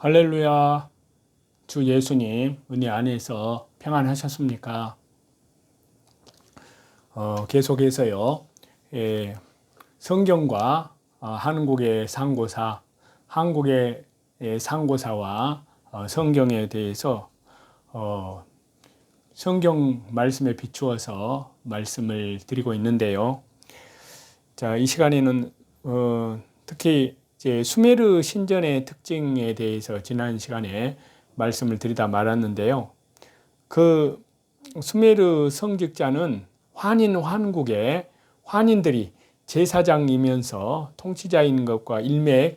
할렐루야. 주 예수님 은혜 안에서 평안하셨습니까? 계속해서요. 성경과 한국의 상고사, 한국의 상고사와 성경에 대해서 성경 말씀에 비추어서 말씀을 드리고 있는데요. 자, 이 시간에는 특히 이제 수메르 신전의 특징에 대해서 지난 시간에 말씀을 드리다 말았는데요. 그 수메르 성직자는 환인 환국의 환인들이 제사장이면서 통치자인 것과 일맥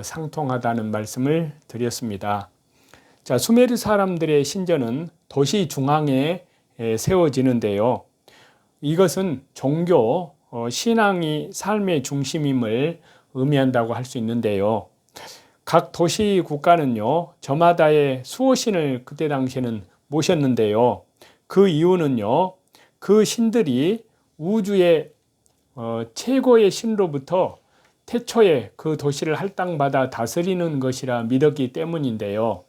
상통하다는 말씀을 드렸습니다. 자, 수메르 사람들의 신전은 도시 중앙에 세워지는데요. 이것은 종교, 신앙이 삶의 중심임을 의미한다고 할 수 있는데요. 각 도시 국가는요, 저마다의 수호신을 그때 당시에는 모셨는데요. 그 이유는요, 그 신들이 우주의 최고의 신로부터 태초에 그 도시를 할당받아 다스리는 것이라 믿었기 때문인데요.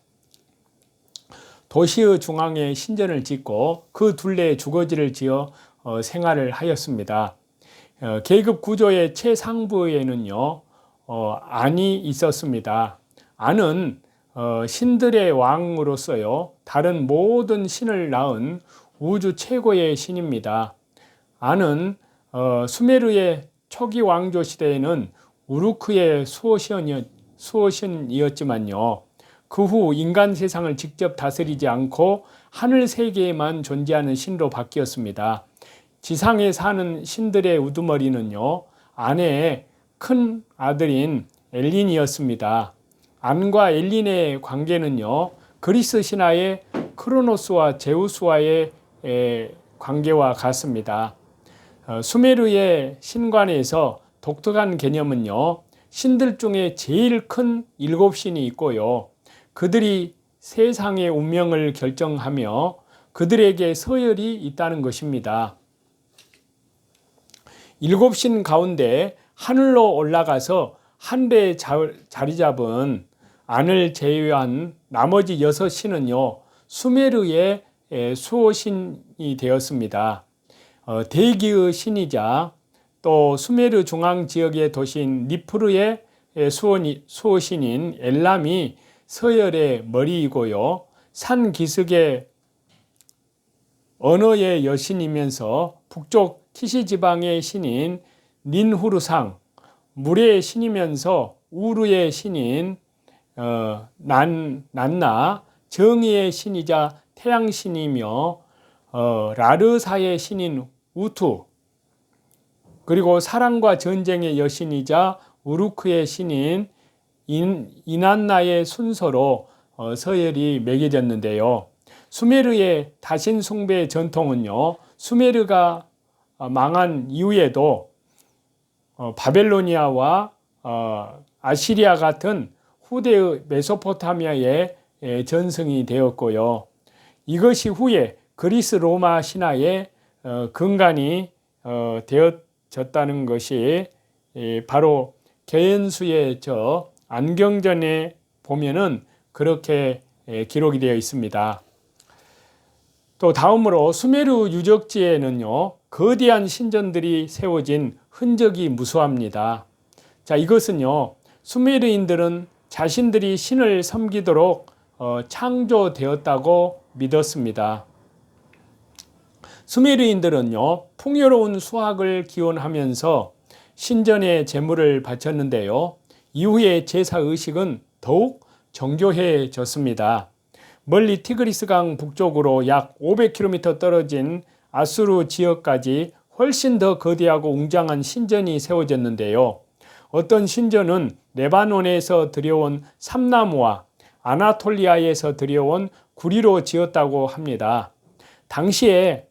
도시의 중앙에 신전을 짓고 그 둘레에 주거지를 지어 생활을 하였습니다. 계급 구조의 최상부에는요, 안이 있었습니다. 안은 신들의 왕으로서요, 다른 모든 신을 낳은 우주 최고의 신입니다. 안은 수메르의 초기 왕조 시대에는 우루크의 수호신이었지만요, 그 후 인간 세상을 직접 다스리지 않고 하늘 세계에만 존재하는 신로 바뀌었습니다. 지상에 사는 신들의 우두머리는요, 안의 큰 아들인 엘린이었습니다. 안과 엘린의 관계는요, 그리스 신화의 크로노스와 제우스와의 관계와 같습니다. 수메르의 신관에서 독특한 개념은요, 신들 중에 제일 큰 7신이 있고요, 그들이 세상의 운명을 결정하며 그들에게 서열이 있다는 것입니다. 7신 가운데 하늘로 올라가서 한데 자리 잡은 안을 제외한 나머지 6신은요, 수메르의 수호신이 되었습니다. 대기의 신이자 또 수메르 중앙 지역의 도시인 니프르의 수호신인 엘람이 서열의 머리이고요, 산 기슭의 언어의 여신이면서 북쪽 키시 지방의 신인 닌후르상, 물의 신이면서 우르의 신인 난나, 정의의 신이자 태양신이며 라르사의 신인 우투, 그리고 사랑과 전쟁의 여신이자 우루크의 신인 이난나의 순서로 서열이 매겨졌는데요. 수메르의 다신 숭배 전통은요, 수메르가 망한 이후에도 바벨로니아와 아시리아 같은 후대의 메소포타미아에 전승이 되었고요. 이것이 후에 그리스 로마 신화의 근간이 되어졌다는 것이 바로 계연수의 안경전에 보면은 그렇게 기록이 되어 있습니다. 또 다음으로 수메르 유적지에는요, 거대한 신전들이 세워진 흔적이 무수합니다. 자, 이것은요, 수메르인들은 자신들이 신을 섬기도록 창조되었다고 믿었습니다. 수메르인들은요, 풍요로운 수확을 기원하면서 신전에 제물을 바쳤는데요, 이후에 제사 의식은 더욱 정교해졌습니다. 멀리 티그리스강 북쪽으로 약 500km 떨어진 아수르 지역까지 훨씬 더 거대하고 웅장한 신전이 세워졌는데요. 어떤 신전은 레바논에서 들여온 삼나무와 아나톨리아에서 들여온 구리로 지었다고 합니다. 당시에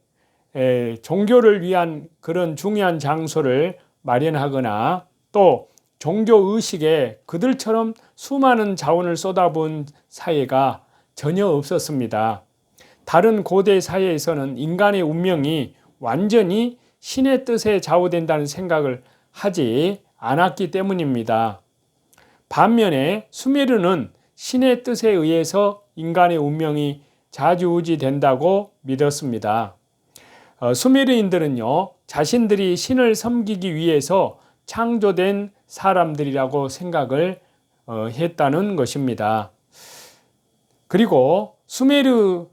종교를 위한 그런 중요한 장소를 마련하거나 또 종교의식에 그들처럼 수많은 자원을 쏟아부은 사회가 전혀 없었습니다. 다른 고대 사회에서는 인간의 운명이 완전히 신의 뜻에 좌우된다는 생각을 하지 않았기 때문입니다. 반면에 수메르는 신의 뜻에 의해서 인간의 운명이 좌지우지된다고 믿었습니다. 수메르인들은요, 자신들이 신을 섬기기 위해서 창조된 사람들이라고 생각을 했다는 것입니다. 그리고 수메르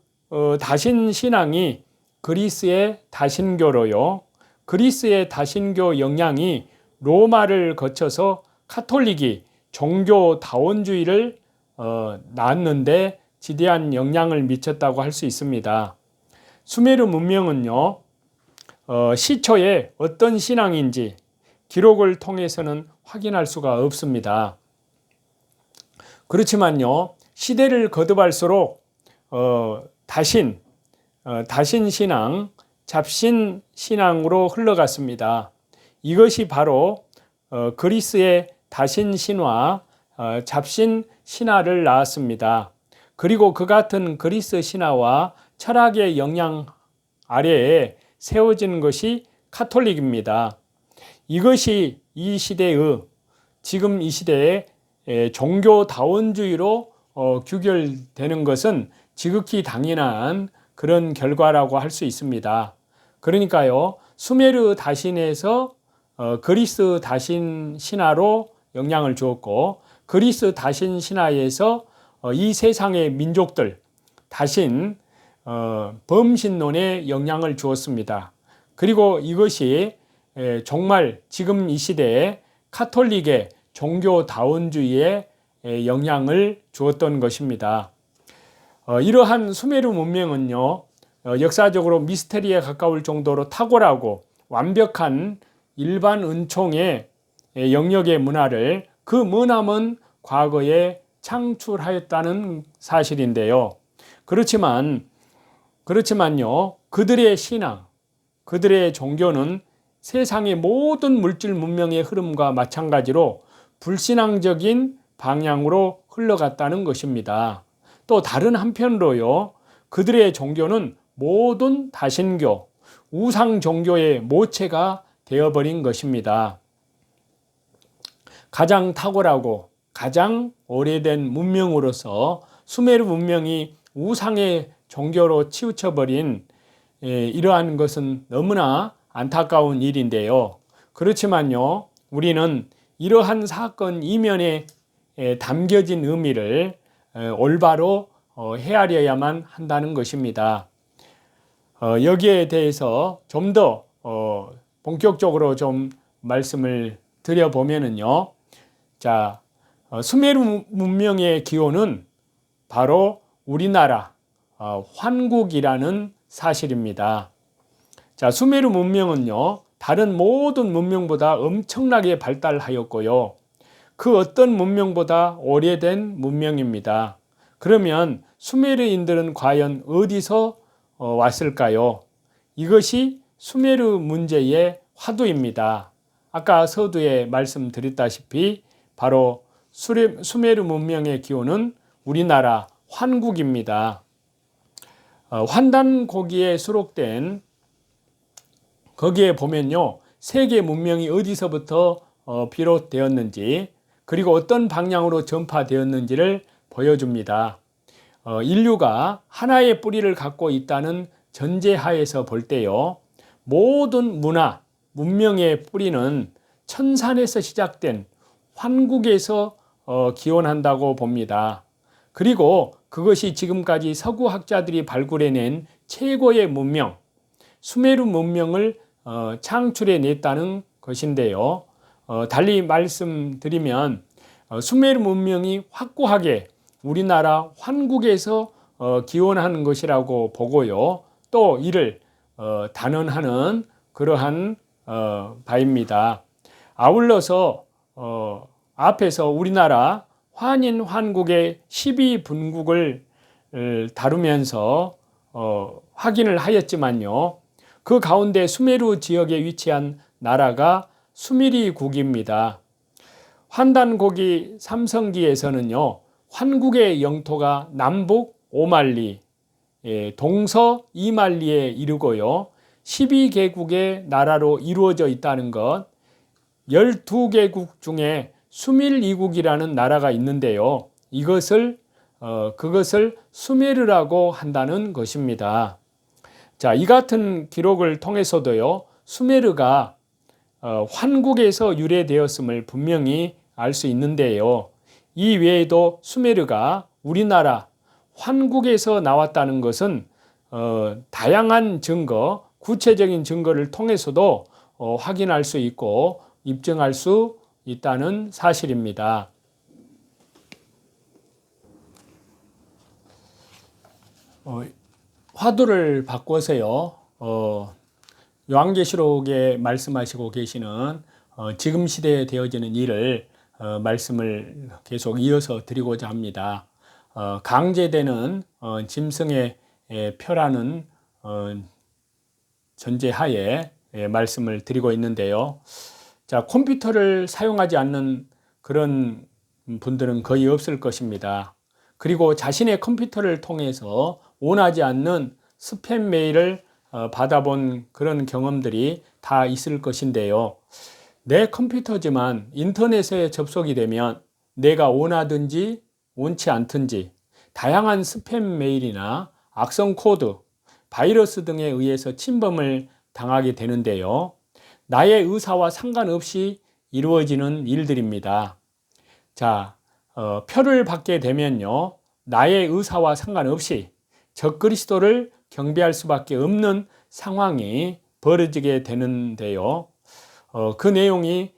다신 신앙이 그리스의 다신교로요, 그리스의 다신교 영향이 로마를 거쳐서 카톨릭이 종교 다원주의를 낳았는데 지대한 영향을 미쳤다고 할 수 있습니다. 수메르 문명은요, 시초에 어떤 신앙인지 기록을 통해서는 확인할 수가 없습니다. 그렇지만요, 시대를 거듭할수록 다신 신앙, 잡신 신앙으로 흘러갔습니다. 이것이 바로 그리스의 다신 신화, 잡신 신화를 낳았습니다. 그리고 그 같은 그리스 신화와 철학의 영향 아래에 세워진 것이 카톨릭입니다. 이것이 지금 이 시대의 종교다원주의로 규결되는 것은 지극히 당연한 그런 결과라고 할 수 있습니다. 그러니까요, 수메르 다신에서 그리스 다신 신화로 영향을 주었고, 그리스 다신 신화에서 이 세상의 민족들 다신 범신론에 영향을 주었습니다. 그리고 이것이 정말 지금 이 시대에 카톨릭의 종교다원주의에 영향을 주었던 것입니다. 이러한 수메르 문명은요, 역사적으로 미스테리에 가까울 정도로 탁월하고 완벽한 일반 은총의 영역의 문화를 그 머나먼 과거에 창출하였다는 사실인데요. 그렇지만요, 그들의 신앙, 그들의 종교는 세상의 모든 물질 문명의 흐름과 마찬가지로 불신앙적인 방향으로 흘러갔다는 것입니다. 또 다른 한편으로요, 그들의 종교는 모든 다신교, 우상 종교의 모체가 되어버린 것입니다. 가장 탁월하고 가장 오래된 문명으로서 수메르 문명이 우상의 종교로 치우쳐버린 이러한 것은 너무나 안타까운 일인데요. 그렇지만요, 우리는 이러한 사건 이면에 담겨진 의미를 올바로 헤아려야만 한다는 것입니다. 여기에 대해서 좀 더 본격적으로 좀 말씀을 드려보면은요, 자, 수메르 문명의 기원은 바로 우리나라 환국이라는 사실입니다. 자, 수메르 문명은요, 다른 모든 문명보다 엄청나게 발달하였고요, 그 어떤 문명보다 오래된 문명입니다. 그러면 수메르인들은 과연 어디서 왔을까요? 이것이 수메르 문제의 화두입니다. 아까 서두에 말씀드렸다시피 바로 수메르 문명의 기원은 우리나라 환국입니다. 환단고기에 수록된 거기에 보면요, 세계 문명이 어디서부터 비롯되었는지, 그리고 어떤 방향으로 전파되었는지를 보여줍니다. 인류가 하나의 뿌리를 갖고 있다는 전제하에서 볼 때요, 모든 문화, 문명의 뿌리는 천산에서 시작된 환국에서 기원한다고 봅니다. 그리고 그것이 지금까지 서구학자들이 발굴해낸 최고의 문명, 수메르 문명을 창출해냈다는 것인데요. 달리 말씀드리면 수메르 문명이 확고하게 우리나라 환국에서 기원하는 것이라고 보고요, 또 이를 단언하는 그러한 바입니다. 아울러서 앞에서 우리나라 환인 환국의 12분국을 다루면서 확인을 하였지만요, 그 가운데 수메르 지역에 위치한 나라가 수미리국입니다. 환단고기 삼성기에서는요, 환국의 영토가 남북 5만리, 동서 2만리에 이르고요, 12개국의 나라로 이루어져 있다는 것, 12개국 중에 수밀이국이라는 나라가 있는데요, 그것을 수메르라고 한다는 것입니다. 자, 이 같은 기록을 통해서도요, 수메르가 환국에서 유래되었음을 분명히 알 수 있는데요. 이 외에도 수메르가 우리나라 환국에서 나왔다는 것은 다양한 증거, 구체적인 증거를 통해서도 확인할 수 있고 입증할 수 있다는 사실입니다. 화두를 바꿔서요. 요한계시록에 말씀하시고 계시는 지금 시대에 되어지는 일을 말씀을 계속 이어서 드리고자 합니다. 강제되는 짐승의 표라는 전제하에 말씀을 드리고 있는데요. 자, 컴퓨터를 사용하지 않는 그런 분들은 거의 없을 것입니다. 그리고 자신의 컴퓨터를 통해서 원하지 않는 스팸 메일을 받아본 그런 경험들이 다 있을 것인데요. 내 컴퓨터지만 인터넷에 접속이 되면 내가 원하든지 원치 않든지 다양한 스팸 메일이나 악성 코드, 바이러스 등에 의해서 침범을 당하게 되는데요. 나의 의사와 상관없이 이루어지는 일들입니다. 자, 표를 받게 되면요, 나의 의사와 상관없이 적그리스도를 경배할 수밖에 없는 상황이 벌어지게 되는데요. 그 내용이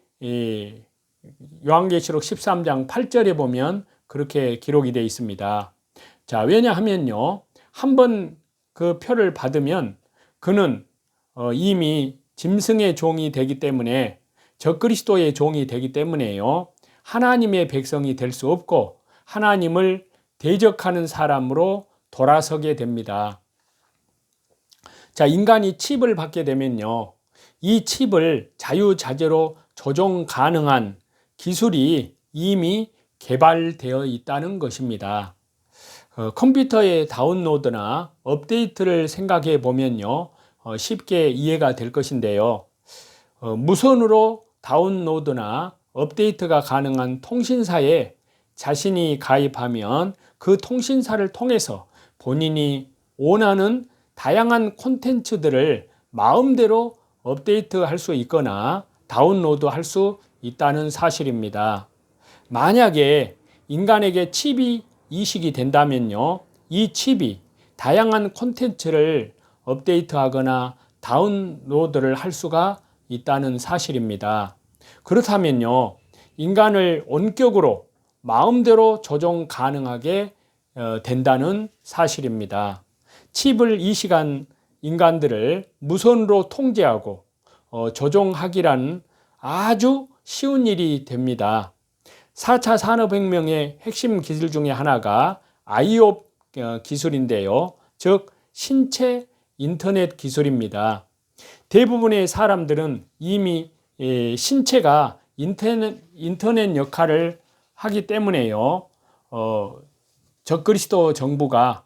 요한계시록 13장 8절에 보면 그렇게 기록이 되어 있습니다. 자, 왜냐하면요, 한번 그 표를 받으면 그는 이미 짐승의 종이 되기 때문에, 적그리스도의 종이 되기 때문에요, 하나님의 백성이 될 수 없고 하나님을 대적하는 사람으로 돌아서게 됩니다. 자, 인간이 칩을 받게 되면요, 이 칩을 자유자재로 조종 가능한 기술이 이미 개발되어 있다는 것입니다. 컴퓨터의 다운로드나 업데이트를 생각해 보면요, 쉽게 이해가 될 것인데요. 무선으로 다운로드나 업데이트가 가능한 통신사에 자신이 가입하면 그 통신사를 통해서 본인이 원하는 다양한 콘텐츠들을 마음대로 업데이트할 수 있거나 다운로드할 수 있다는 사실입니다. 만약에 인간에게 칩이 이식이 된다면요, 이 칩이 다양한 콘텐츠를 업데이트하거나 다운로드를 할 수가 있다는 사실입니다. 그렇다면요, 인간을 원격으로 마음대로 조종 가능하게 된다는 사실입니다. 칩을 이식한 인간들을 무선으로 통제하고 조종하기란 아주 쉬운 일이 됩니다. 4차 산업혁명의 핵심 기술 중에 하나가 아이옵 기술인데요. 즉 신체 인터넷 기술입니다. 대부분의 사람들은 이미 신체가 인터넷 역할을 하기 때문에요. 적그리스도 정부가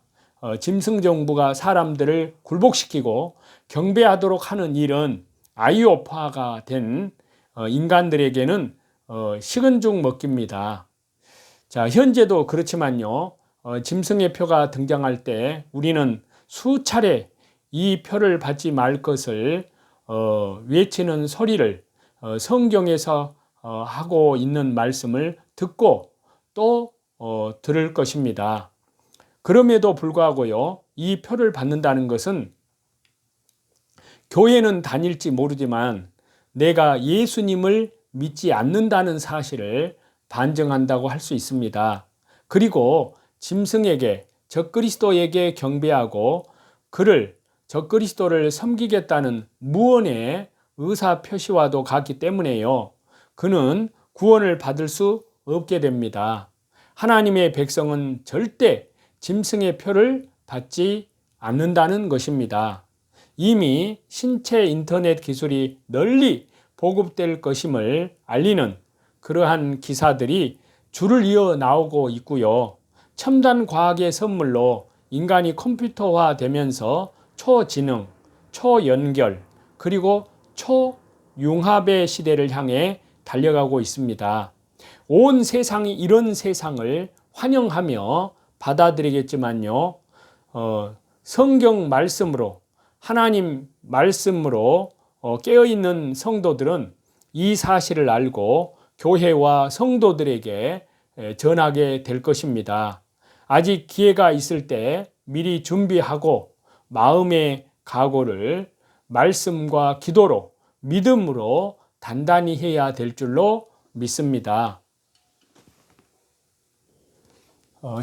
짐승 정부가 사람들을 굴복시키고 경배하도록 하는 일은 아이오파가 된 인간들에게는 식은 죽 먹기입니다. 자, 현재도 그렇지만요, 짐승의 표가 등장할 때 우리는 수차례 이 표를 받지 말 것을 외치는 소리를 성경에서 하고 있는 말씀을 듣고 또 들을 것입니다. 그럼에도 불구하고요, 이 표를 받는다는 것은 교회는 다닐지 모르지만 내가 예수님을 믿지 않는다는 사실을 반증한다고 할 수 있습니다. 그리고 짐승에게, 적그리스도에게 경배하고 그를, 적그리스도를 섬기겠다는 무언의 의사 표시와도 같기 때문에요, 그는 구원을 받을 수 없게 됩니다. 하나님의 백성은 절대 짐승의 표를 받지 않는다는 것입니다. 이미 신체 인터넷 기술이 널리 보급될 것임을 알리는 그러한 기사들이 줄을 이어 나오고 있고요. 첨단 과학의 선물로 인간이 컴퓨터화 되면서 초지능, 초연결, 그리고 초융합의 시대를 향해 달려가고 있습니다. 온 세상이 이런 세상을 환영하며 받아들이겠지만요, 성경 말씀으로, 하나님 말씀으로 깨어있는 성도들은 이 사실을 알고 교회와 성도들에게 전하게 될 것입니다. 아직 기회가 있을 때 미리 준비하고 마음의 각오를 말씀과 기도로, 믿음으로 단단히 해야 될 줄로 믿습니다.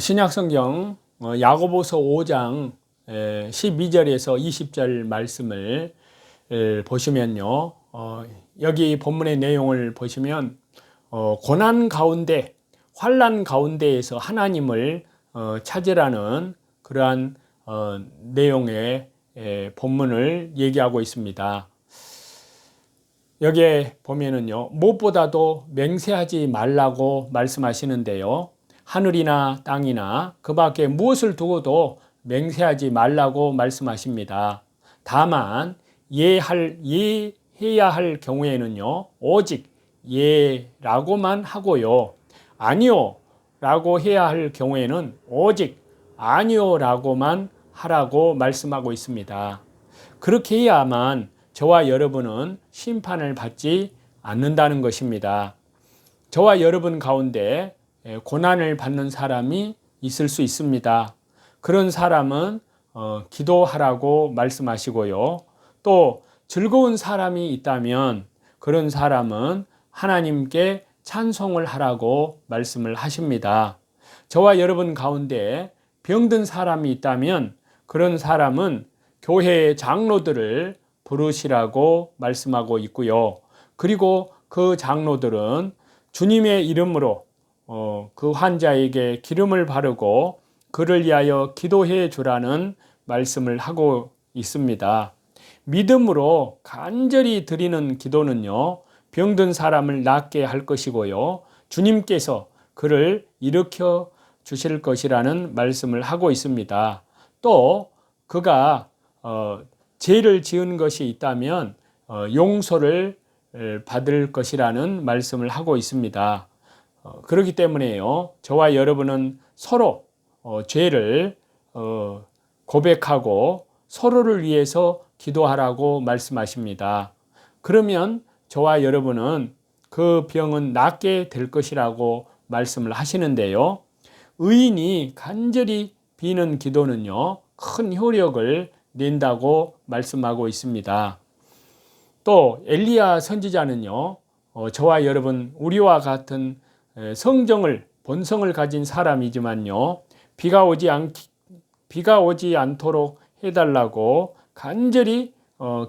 신약성경 야고보서 5장 12절에서 20절 말씀을 보시면요, 여기 본문의 내용을 보시면 고난 가운데, 환난 가운데에서 하나님을 찾으라는 그러한 내용의 본문을 얘기하고 있습니다. 여기에 보면은요, 무엇보다도 맹세하지 말라고 말씀하시는데요, 하늘이나 땅이나 그 밖에 무엇을 두고도 맹세하지 말라고 말씀하십니다. 다만 예해야 할 경우에는요, 오직 예라고만 하고요, 아니요 라고 해야 할 경우에는 오직 아니요 라고만 하라고 말씀하고 있습니다. 그렇게 해야만 저와 여러분은 심판을 받지 않는다는 것입니다. 저와 여러분 가운데 고난을 받는 사람이 있을 수 있습니다. 그런 사람은 기도하라고 말씀하시고요, 또 즐거운 사람이 있다면 그런 사람은 하나님께 찬송을 하라고 말씀을 하십니다. 저와 여러분 가운데 병든 사람이 있다면 그런 사람은 교회의 장로들을 부르시라고 말씀하고 있고요. 그리고 그 장로들은 주님의 이름으로 그 환자에게 기름을 바르고 그를 위하여 기도해 주라는 말씀을 하고 있습니다. 믿음으로 간절히 드리는 기도는요, 병든 사람을 낫게 할 것이고요, 주님께서 그를 일으켜 주실 것이라는 말씀을 하고 있습니다. 또 그가 죄를 지은 것이 있다면 용서를 받을 것이라는 말씀을 하고 있습니다. 그렇기 때문에요, 저와 여러분은 서로 죄를 고백하고 서로를 위해서 기도하라고 말씀하십니다. 그러면 저와 여러분은 그 병은 낫게 될 것이라고 말씀을 하시는데요, 의인이 간절히 비는 기도는요, 큰 효력을 낸다고 말씀하고 있습니다. 또 엘리야 선지자는요, 저와 여러분, 우리와 같은 본성을 가진 사람이지만요, 비가 오지 않도록 해달라고 간절히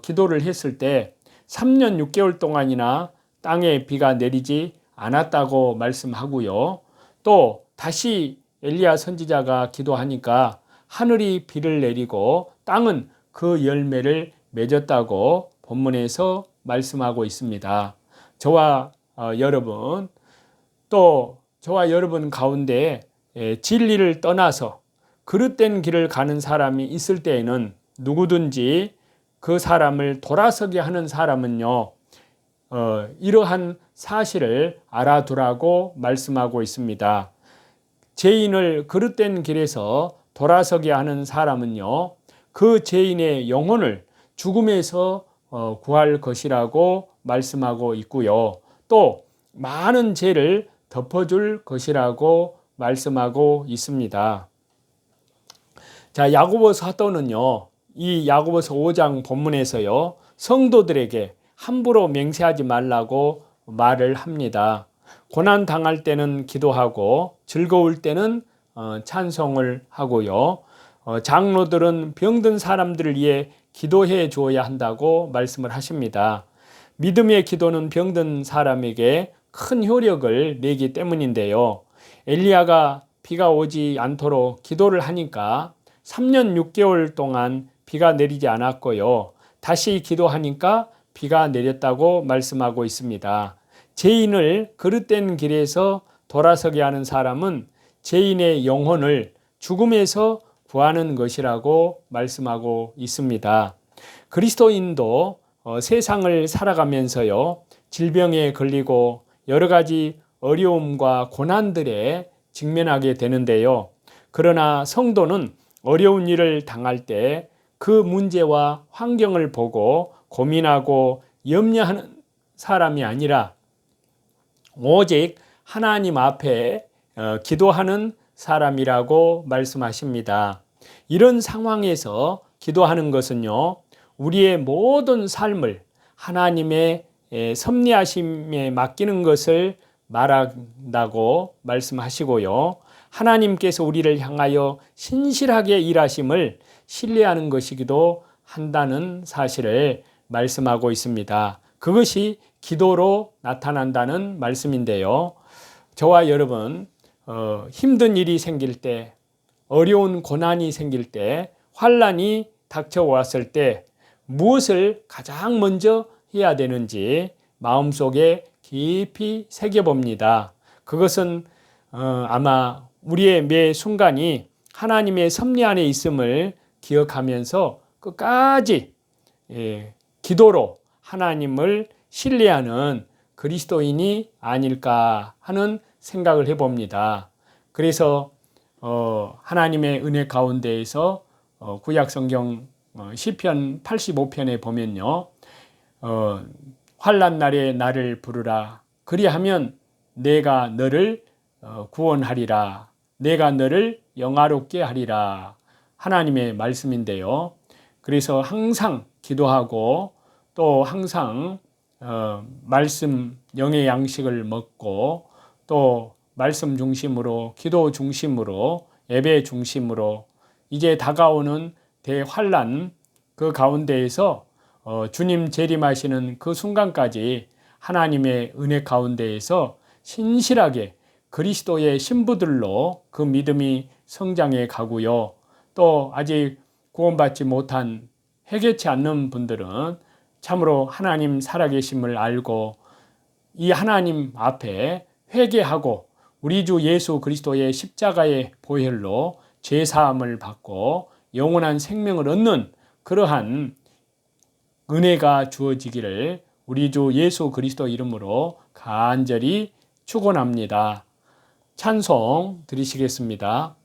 기도를 했을 때 3년 6개월 동안이나 땅에 비가 내리지 않았다고 말씀하고요, 또 다시 엘리야 선지자가 기도하니까 하늘이 비를 내리고 땅은 그 열매를 맺었다고 본문에서 말씀하고 있습니다. 저와 여러분, 또 저와 여러분 가운데 진리를 떠나서 그릇된 길을 가는 사람이 있을 때에는 누구든지 그 사람을 돌아서게 하는 사람은요, 이러한 사실을 알아두라고 말씀하고 있습니다. 죄인을 그릇된 길에서 돌아서게 하는 사람은요, 그 죄인의 영혼을 죽음에서 구할 것이라고 말씀하고 있고요, 또 많은 죄를 덮어줄 것이라고 말씀하고 있습니다. 자, 야고보 사도는요, 이 야고보서 5장 본문에서요, 성도들에게 함부로 맹세하지 말라고 말을 합니다. 고난 당할 때는 기도하고 즐거울 때는 찬송을 하고요, 장로들은 병든 사람들을 위해 기도해 주어야 한다고 말씀을 하십니다. 믿음의 기도는 병든 사람에게 큰 효력을 내기 때문인데요, 엘리야가 비가 오지 않도록 기도를 하니까 3년 6개월 동안 비가 내리지 않았고요, 다시 기도하니까 비가 내렸다고 말씀하고 있습니다. 죄인을 그릇된 길에서 돌아서게 하는 사람은 죄인의 영혼을 죽음에서 구하는 것이라고 말씀하고 있습니다. 그리스도인도 세상을 살아가면서요, 질병에 걸리고 여러 가지 어려움과 고난들에 직면하게 되는데요. 그러나 성도는 어려운 일을 당할 때 그 문제와 환경을 보고 고민하고 염려하는 사람이 아니라 오직 하나님 앞에 기도하는 사람이라고 말씀하십니다. 이런 상황에서 기도하는 것은요, 우리의 모든 삶을 하나님의 섭리하심에 맡기는 것을 말한다고 말씀하시고요. 하나님께서 우리를 향하여 신실하게 일하심을 신뢰하는 것이기도 한다는 사실을 말씀하고 있습니다. 그것이 기도로 나타난다는 말씀인데요. 저와 여러분, 힘든 일이 생길 때, 어려운 고난이 생길 때, 환난이 닥쳐왔을 때 무엇을 가장 먼저 해야 되는지 마음속에 깊이 새겨봅니다. 그것은 아마 우리의 매 순간이 하나님의 섭리 안에 있음을 기억하면서 끝까지 기도로 하나님을 신뢰하는 그리스도인이 아닐까 하는 생각을 해봅니다. 그래서 하나님의 은혜 가운데에서 구약성경 시편 85편에 보면요, 환난 날에 나를 부르라. 그리하면 내가 너를 구원하리라. 내가 너를 영화롭게 하리라. 하나님의 말씀인데요. 그래서 항상 기도하고 또 항상 말씀 영의 양식을 먹고 또 말씀 중심으로 기도 중심으로 예배 중심으로 이제 다가오는 대환난 그 가운데에서 주님 재림하시는 그 순간까지 하나님의 은혜 가운데에서 신실하게 그리스도의 신부들로 그 믿음이 성장해 가고요. 또 아직 구원받지 못한 회개치 않는 분들은 참으로 하나님 살아계심을 알고 이 하나님 앞에 회개하고 우리 주 예수 그리스도의 십자가의 보혈로 죄사함을 받고 영원한 생명을 얻는 그러한 은혜가 주어지기를 우리 주 예수 그리스도 이름으로 간절히 축원합니다. 찬송 드리시겠습니다.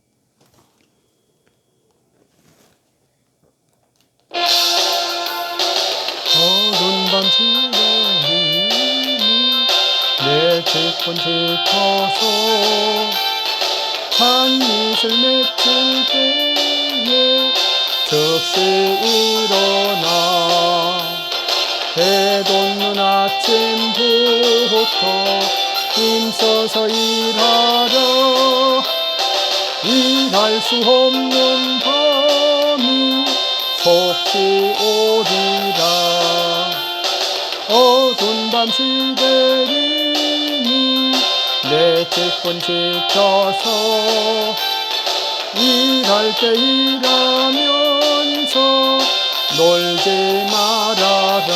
어두운 밤 지내니 내 기쁨 지켜서 한이슬 맺힐 때에 즉시 일어나 해돋는 아침부터 힘써서 일하려 일할 수 없는 밤이 속히 오리라. 어두운 밤 시대리니 내 직분 지켜서 일할 때 일하면서 놀지 말아라.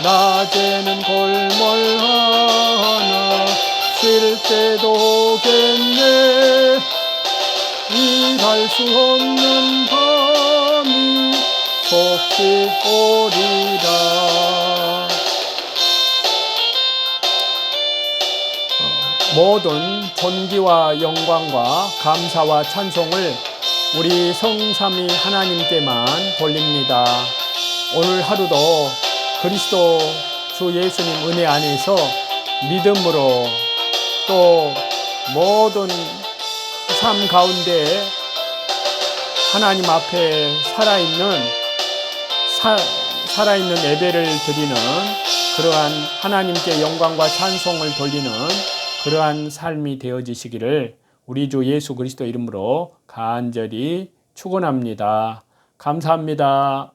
낮에는 골몰 하나 쉴 때도 오겠네. 일할 수 없는 밤이 속히 오리라. 모든 존귀와 영광과 감사와 찬송을 우리 성삼위 하나님께만 돌립니다. 오늘 하루도 그리스도 주 예수님 은혜 안에서 믿음으로 또 모든 삶 가운데 하나님 앞에 살아있는 예배를 드리는 그러한 하나님께 영광과 찬송을 돌리는 그러한 삶이 되어지시기를 우리 주 예수 그리스도 이름으로 간절히 축원합니다. 감사합니다.